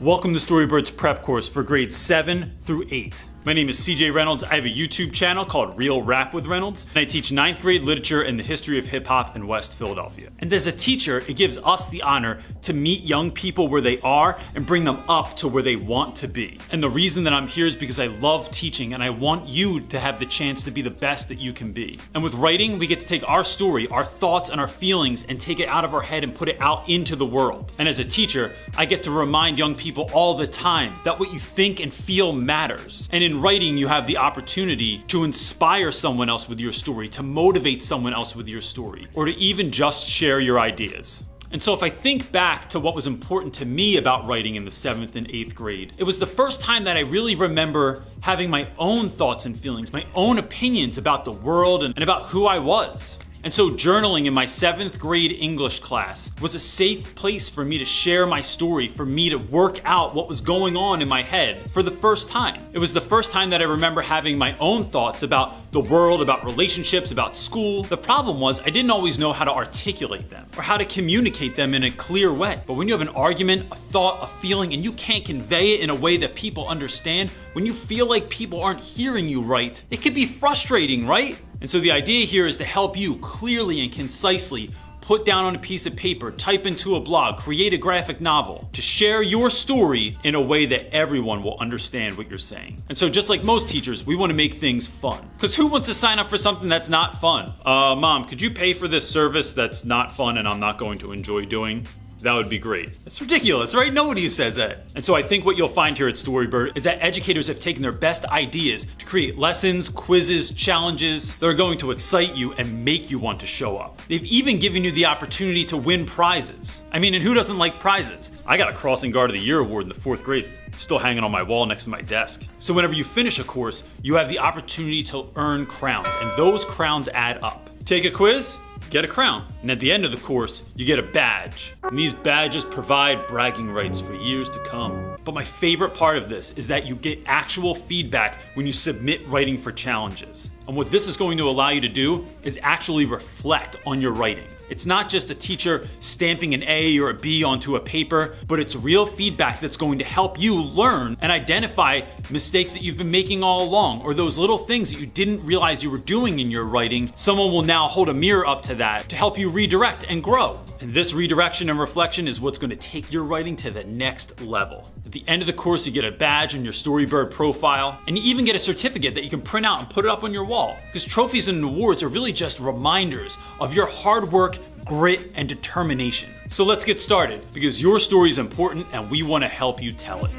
Welcome to Storybird's prep course for grades 7 through 8. My name is CJ Reynolds. I have a YouTube channel called Real Rap with Reynolds, and I teach 9th grade literature and the history of hip hop in West Philadelphia. And as a teacher, it gives us the honor to meet young people where they are and bring them up to where they want to be. And the reason that I'm here is because I love teaching and I want you to have the chance to be the best that you can be. And with writing, we get to take our story, our thoughts, and our feelings and take it out of our head and put it out into the world. And as a teacher, I get to remind young people all the time that what you think and feel matters. And in writing, you have the opportunity to inspire someone else with your story, to motivate someone else with your story, or to even just share your ideas. And so if I think back to what was important to me about writing in the 7th and 8th grade, it was the first time that I really remember having my own thoughts and feelings, my own opinions about the world and about who I was. And so journaling in my 7th grade English class was a safe place for me to share my story, for me to work out what was going on in my head for the first time. It was the first time that I remember having my own thoughts about the world, about relationships, about school. The problem was I didn't always know how to articulate them or how to communicate them in a clear way. But when you have an argument, a thought, a feeling, and you can't convey it in a way that people understand, when you feel like people aren't hearing you right, it can be frustrating, right? And so the idea here is to help you clearly and concisely put down on a piece of paper, type into a blog, create a graphic novel, to share your story in a way that everyone will understand what you're saying. And so just like most teachers, we want to make things fun. Because who wants to sign up for something that's not fun? Mom, could you pay for this service that's not fun and I'm not going to enjoy doing? That would be great. It's ridiculous, right? Nobody says that. And so I think what you'll find here at Storybird is that educators have taken their best ideas to create lessons, quizzes, challenges that are going to excite you and make you want to show up. They've even given you the opportunity to win prizes. I mean, and who doesn't like prizes? I got a Crossing Guard of the Year award in the 4th grade. It's still hanging on my wall next to my desk. So whenever you finish a course, you have the opportunity to earn crowns, and those crowns add up. Take a quiz, get a crown. And at the end of the course, you get a badge. And these badges provide bragging rights for years to come. But my favorite part of this is that you get actual feedback when you submit writing for challenges. And what this is going to allow you to do is actually reflect on your writing. It's not just a teacher stamping an A or a B onto a paper, but it's real feedback that's going to help you learn and identify mistakes that you've been making all along, or those little things that you didn't realize you were doing in your writing. Someone will now hold a mirror up to that to help you redirect and grow. And this redirection and reflection is what's going to take your writing to the next level. At the end of the course, you get a badge on your Storybird profile, and you even get a certificate that you can print out and put it up on your wall. Because trophies and awards are really just reminders of your hard work, grit, and determination. So let's get started, because your story is important and we want to help you tell it.